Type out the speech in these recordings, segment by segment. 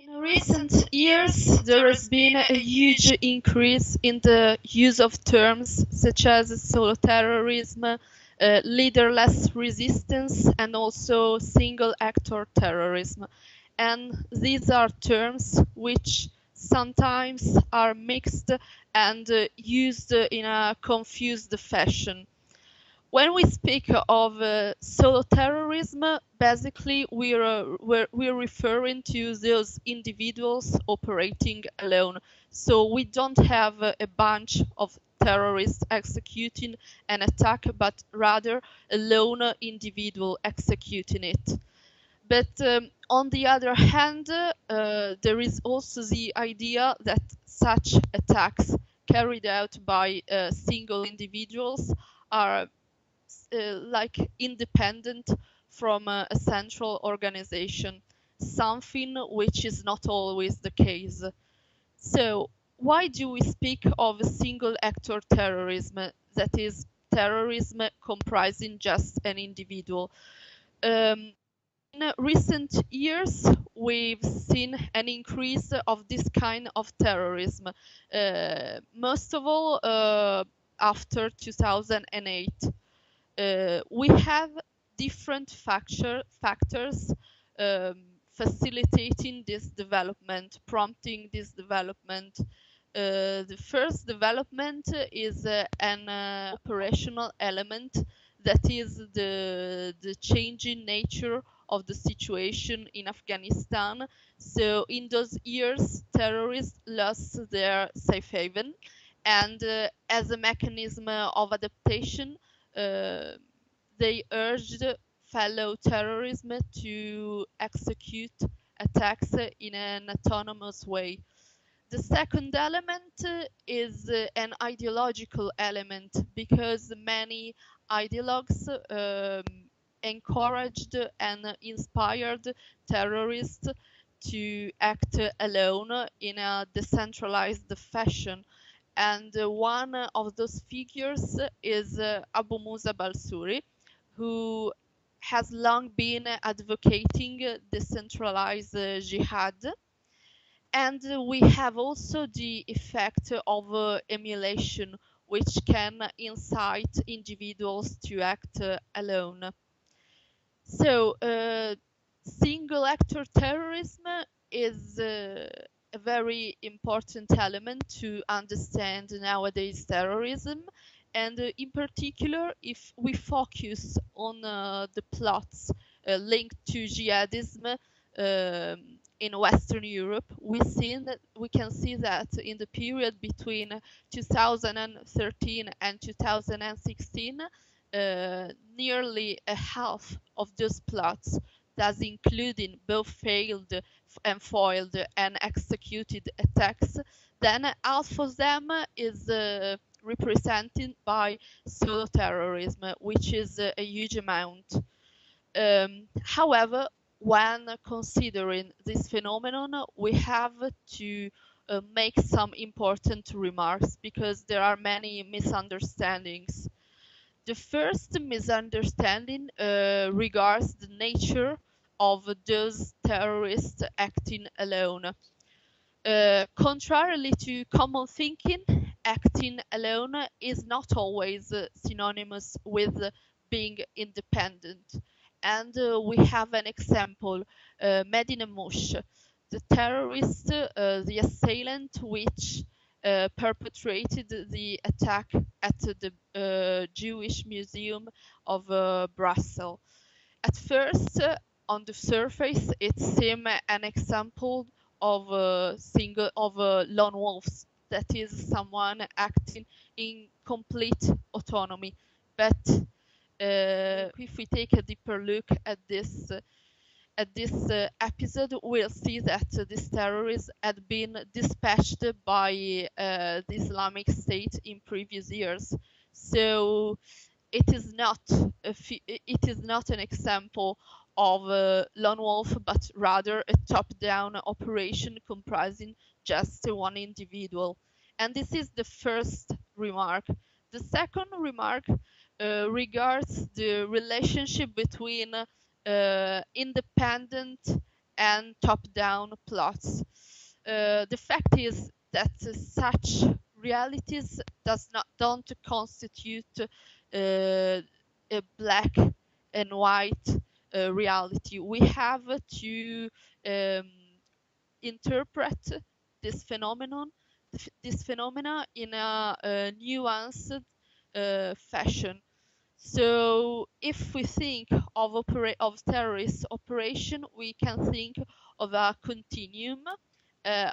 In recent years, there has been a huge increase in the use of terms such as solo terrorism, leaderless resistance, and also single actor terrorism. And these are terms which sometimes are mixed and used in a confused fashion. When we speak of solo terrorism, basically we're referring to those individuals operating alone. So we don't have a bunch of terrorists executing an attack, but rather a lone individual executing it. But on the other hand, there is also the idea that such attacks carried out by single individuals are like independent from a central organization, something which is not always the case. So, why do we speak of single actor terrorism, that is, terrorism comprising just an individual? In recent years, we've seen an increase of this kind of terrorism, most of all after 2008. We have different factors facilitating this development, prompting this development. The first development is an operational element, that is the changing nature of the situation in Afghanistan. So in those years, terrorists lost their safe haven, and as a mechanism of adaptation, they urged fellow terrorism to execute attacks in an autonomous way. The second element is an ideological element, because many ideologues encouraged and inspired terrorists to act alone in a decentralized fashion. And one of those figures is Abu Musab al-Suri, who has long been advocating decentralized jihad. And we have also the effect of emulation, which can incite individuals to act alone. So, single actor terrorism is a very important element to understand nowadays terrorism, and in particular, if we focus on the plots linked to jihadism in Western Europe, we can see that in the period between 2013 and 2016, nearly a half of those plots, thus including both failed and foiled and executed attacks, then half of them is represented by solo terrorism, which is a huge amount. However, when considering this phenomenon, we have to make some important remarks, because there are many misunderstandings. The first misunderstanding regards the nature of those terrorists acting alone. Contrarily to common thinking, acting alone is not always synonymous with being independent. And we have an example, Medina Mush, the terrorist, the assailant which perpetrated the attack at the Jewish Museum of Brussels. At first, on the surface, it seemed an example of lone wolves, that is, someone acting in complete autonomy. But if we take a deeper look at this episode, we'll see that this terrorist had been dispatched by the Islamic State in previous years. So it is not an example of a lone wolf, but rather a top-down operation comprising just one individual. And this is the first remark. The second remark regards the relationship between independent and top-down plots. The fact is that such realities don't constitute a black and white reality. We have to interpret this phenomena in a nuanced fashion. So if we think of terrorist operation, we can think of a continuum.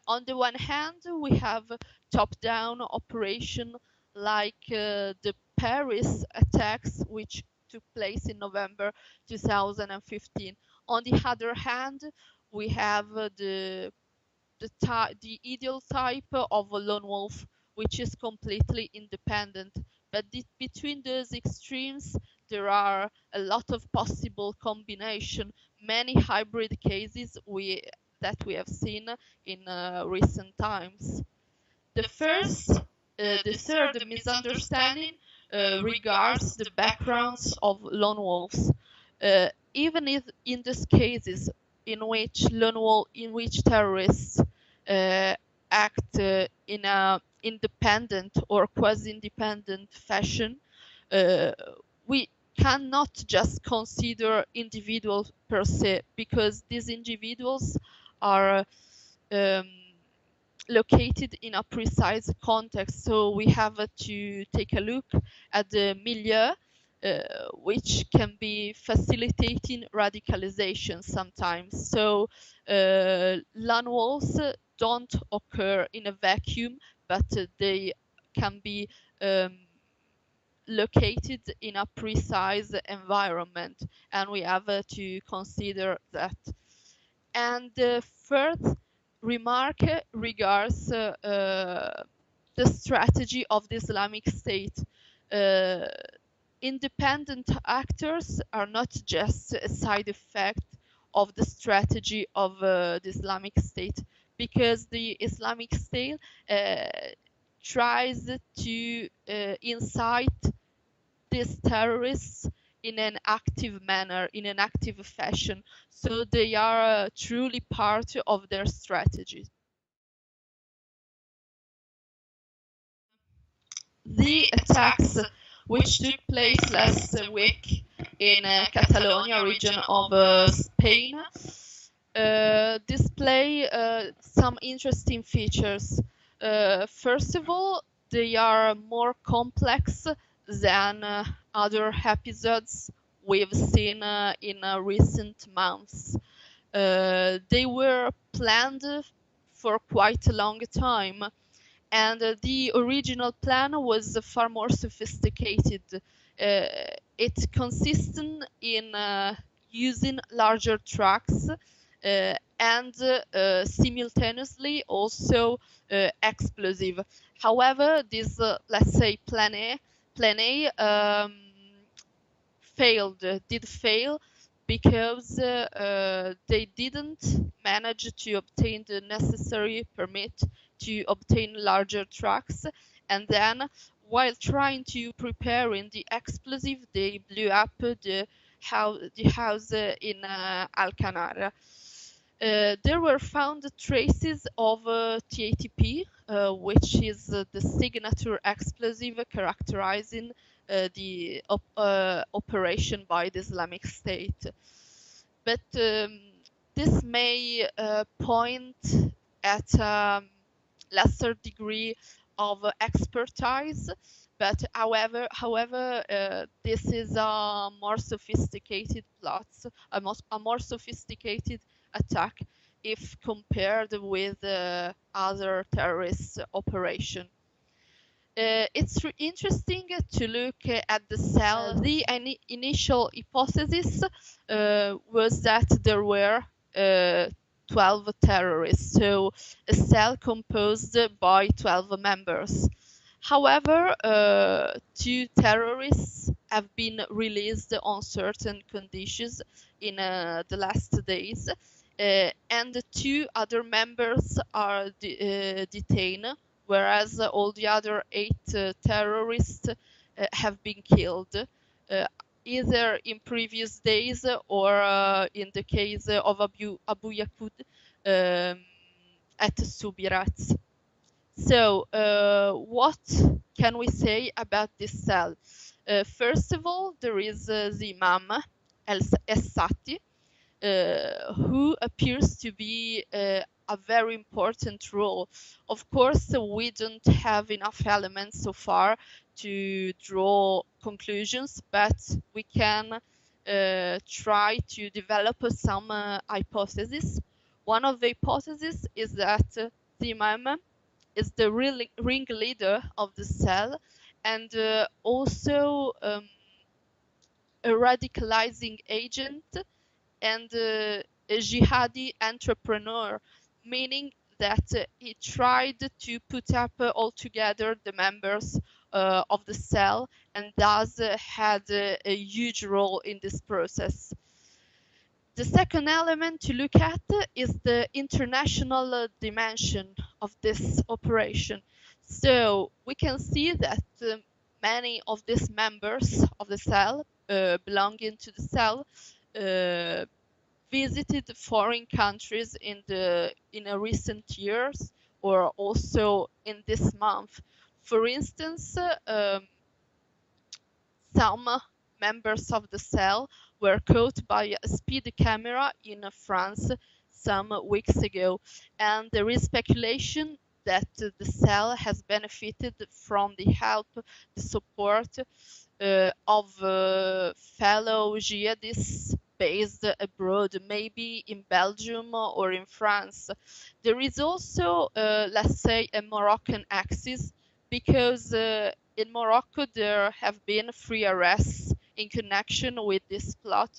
On the one hand, we have top-down operation like the Paris attacks, which took place in November 2015. On the other hand, we have the ideal type of a lone wolf, which is completely independent. But between those extremes, there are a lot of possible combination, many hybrid cases that we have seen in recent times. The third misunderstanding regards the backgrounds of lone wolves. Even if in these cases in which terrorists act in a independent or quasi-independent fashion, we cannot just consider individuals per se, because these individuals are located in a precise context. So we have to take a look at the milieu, which can be facilitating radicalization sometimes. So lone wolves don't occur in a vacuum, but they can be located in a precise environment, and we have to consider that. And the third remark regards the strategy of the Islamic State. Independent actors are not just a side effect of the strategy of the Islamic State, because the Islamic State tries to incite these terrorists in an active manner, in an active fashion. So they are truly part of their strategy. The attacks which took place last week in Catalonia region of Spain display some interesting features. First of all, they are more complex than other episodes we've seen in recent months. They were planned for quite a long time, and the original plan was far more sophisticated. It consisted in using larger trucks and simultaneously also explosive. However, this let's say plan A did fail because they didn't manage to obtain the necessary permit to obtain larger trucks, and then while trying to preparing the explosive, they blew up the house in Alcanar. There were found traces of TATP, which is the signature explosive characterizing the operation by the Islamic State. But this may point at lesser degree of expertise, but however, this is a more sophisticated plot, a more sophisticated attack if compared with other terrorist operation. It's interesting to look at the cell. The initial hypothesis was that there were 12 terrorists, so a cell composed by 12 members. However, 2 terrorists have been released on certain conditions in the last days, and 2 other members are detained, whereas all the other 8 terrorists have been killed. either in previous days or in the case of Abu Yaqub at Subirats. So, what can we say about this cell? First of all, there is the Imam El-Sati, who appears to be a very important role. Of course, we don't have enough elements so far to draw conclusions, but we can try to develop some hypotheses. One of the hypotheses is that the Imam is the ringleader of the cell and also a radicalizing agent and a jihadi entrepreneur, meaning that he tried to put up all together the members of the cell and thus had a huge role in this process. The second element to look at is the international dimension of this operation. So we can see that many of these members of the cell, belonging to the cell, visited foreign countries in recent years or also in this month. For instance, some members of the cell were caught by a speed camera in France some weeks ago, and there is speculation that the cell has benefited from the help, the support of fellow jihadists based abroad, maybe in Belgium or in France. There is also, let's say, a Moroccan axis, because in Morocco there have been 3 arrests in connection with this plot,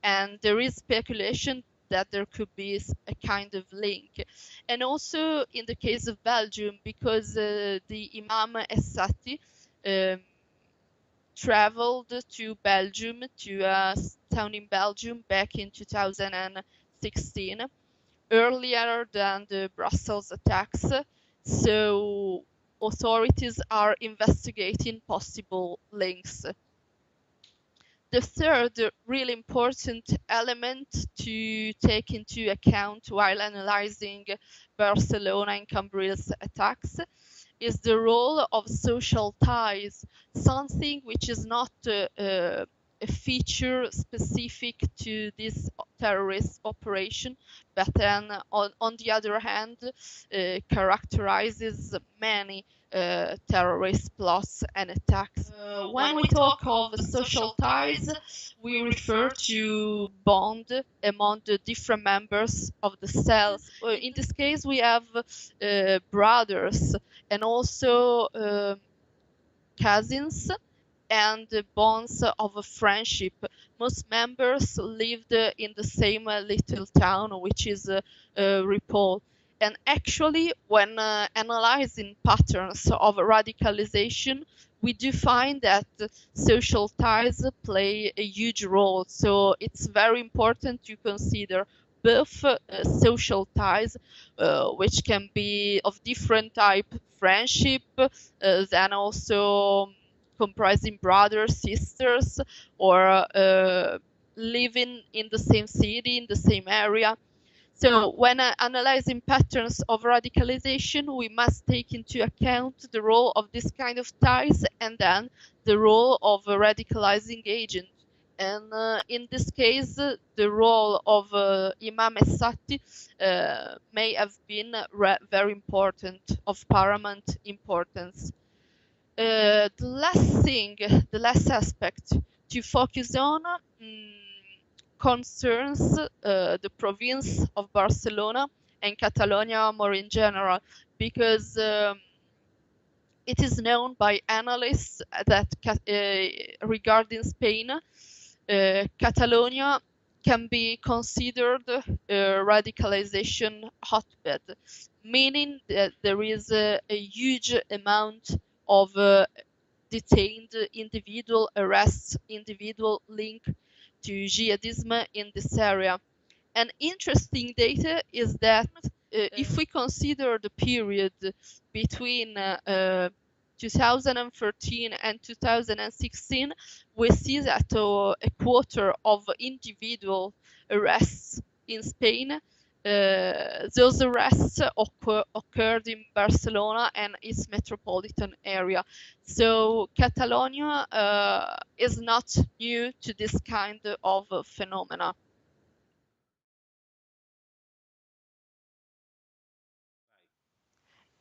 and there is speculation that there could be a kind of link. And also in the case of Belgium, because the Imam Essati traveled to Belgium, to a town in Belgium back in 2016, earlier than the Brussels attacks. So authorities are investigating possible links. The third really important element to take into account while analyzing Barcelona and Cambrils attacks is the role of social ties, something which is not a feature specific to this terrorist operation, but then on the other hand characterizes many terrorist plots and attacks. When we talk of social ties, we refer to bond among the different members of the cell. In this case, we have brothers and also cousins and bonds of a friendship. Most members lived in the same little town, which is Ripoll. And actually, when analyzing patterns of radicalization, we do find that social ties play a huge role. So it's very important to consider both social ties, which can be of different type, friendship, then also comprising brothers, sisters, or living in the same city, in the same area. So when analyzing patterns of radicalization, we must take into account the role of this kind of ties and then the role of a radicalizing agent. And in this case, the role of Imam Essati may have been very important, of paramount importance. The last aspect to focus on concerns the province of Barcelona and Catalonia more in general, because it is known by analysts that regarding Spain, Catalonia can be considered a radicalization hotbed, meaning that there is a huge amount of detained individual arrests, individual link to jihadism in this area. And interesting data is that if we consider the period between 2013 and 2016, we see that a quarter of individual arrests in Spain, those arrests occurred in Barcelona and its metropolitan area. So Catalonia is not new to this kind of phenomena.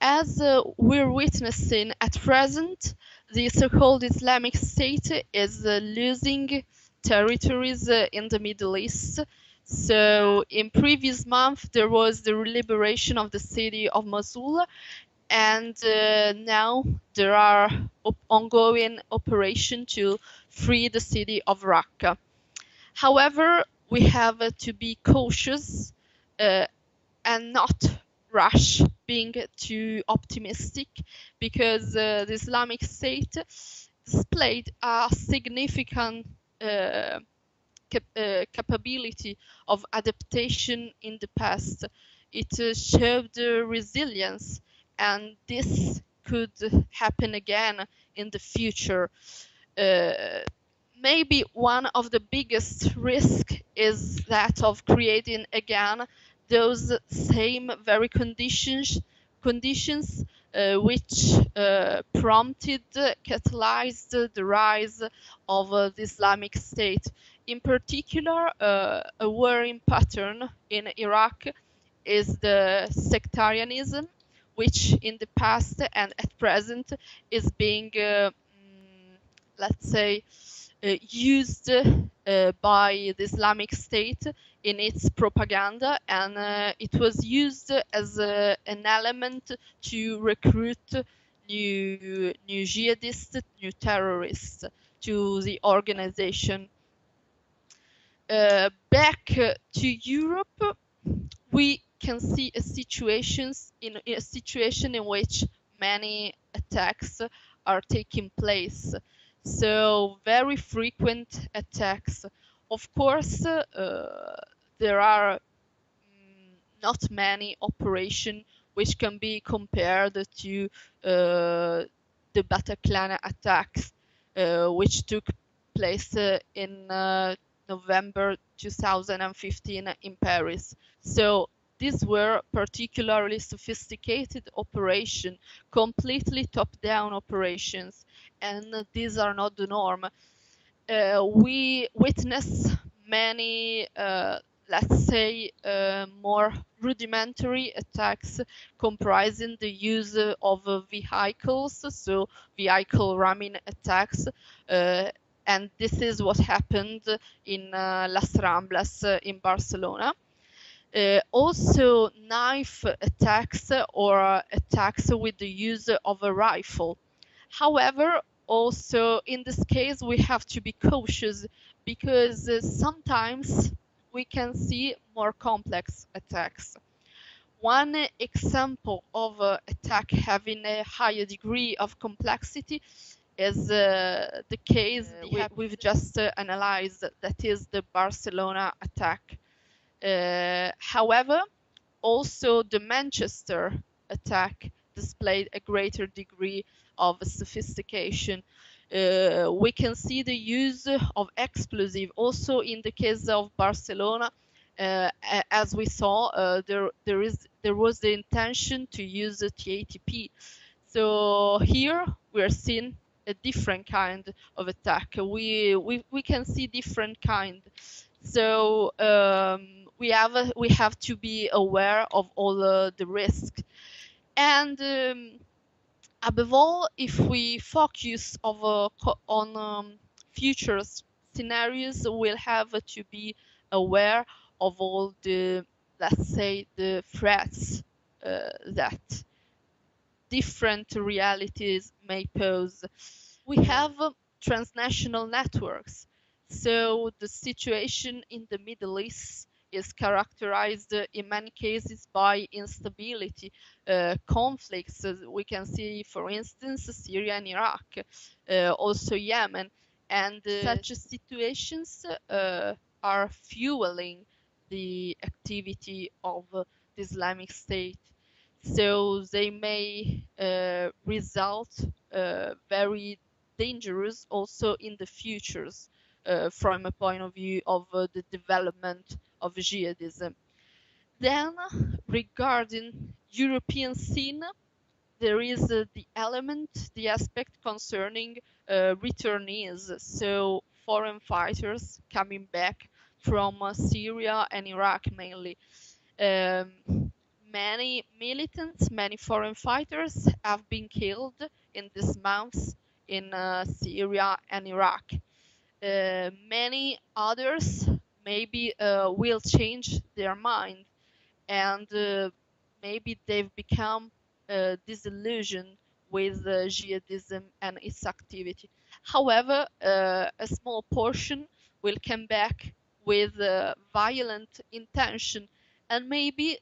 As we're witnessing at present, the so-called Islamic State is losing territories in the Middle East. So in previous month there was the liberation of the city of Mosul, and now there are ongoing operation to free the city of Raqqa. However, we have to be cautious and not rush being too optimistic, because the Islamic State displayed a significant capability of adaptation in the past. It showed resilience, and this could happen again in the future. Maybe one of the biggest risks is that of creating again those same very conditions which prompted, catalyzed the rise of the Islamic State. In particular, a worrying pattern in Iraq is the sectarianism, which in the past and at present is being, let's say, used by the Islamic State in its propaganda, and it was used as an element to recruit new jihadists, new terrorists to the organization. Back to Europe, we can see a situation in which many attacks are taking place. So very frequent attacks. Of course, there are not many operations which can be compared to the Bataclan attacks, which took place in November 2015 in Paris. So these were particularly sophisticated operations, completely top-down operations, and these are not the norm. We witness many, let's say, more rudimentary attacks comprising the use of vehicles, so vehicle ramming attacks, and this is what happened in Las Ramblas in Barcelona. Also knife attacks or attacks with the use of a rifle. However, also in this case we have to be cautious, because sometimes we can see more complex attacks. One example of attack having a higher degree of complexity is the case we've just analyzed, that is the Barcelona attack. However, also the Manchester attack displayed a greater degree of sophistication. We can see the use of explosive also in the case of Barcelona. As we saw, there was the intention to use the TATP. So here we are seeing a different kind of attack. We can see different kind. So we have to be aware of all the risks, and above all, if we focus on future scenarios, we'll have to be aware of all the, let's say, the threats that different realities may pose. We have transnational networks. So the situation in the Middle East is characterized in many cases by instability, conflicts. We can see, for instance, Syria and Iraq, also Yemen. And such situations are fueling the activity of the Islamic State. So they may result very dangerous also in the futures from a point of view of the development of jihadism. Then, regarding European scene, there is the aspect concerning returnees, so foreign fighters coming back from Syria and Iraq mainly. Um, Many militants, many foreign fighters have been killed in these months in Syria and Iraq. Many others maybe will change their mind, and maybe they've become disillusioned with jihadism and its activity. However, a small portion will come back with violent intention, and maybe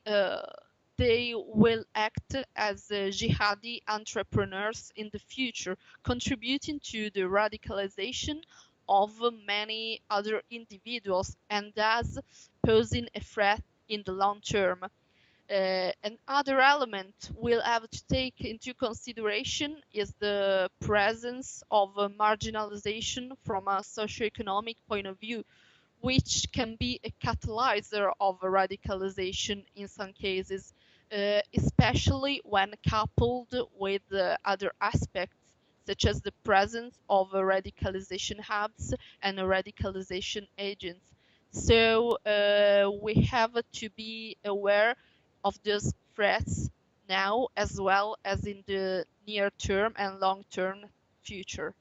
they will act as jihadi entrepreneurs in the future, contributing to the radicalization of many other individuals and thus posing a threat in the long term. Another element we'll have to take into consideration is the presence of marginalization from a socioeconomic point of view, which can be a catalyzer of radicalization in some cases, especially when coupled with other aspects such as the presence of radicalization hubs and radicalization agents. So we have to be aware of those threats now as well as in the near term and long term future.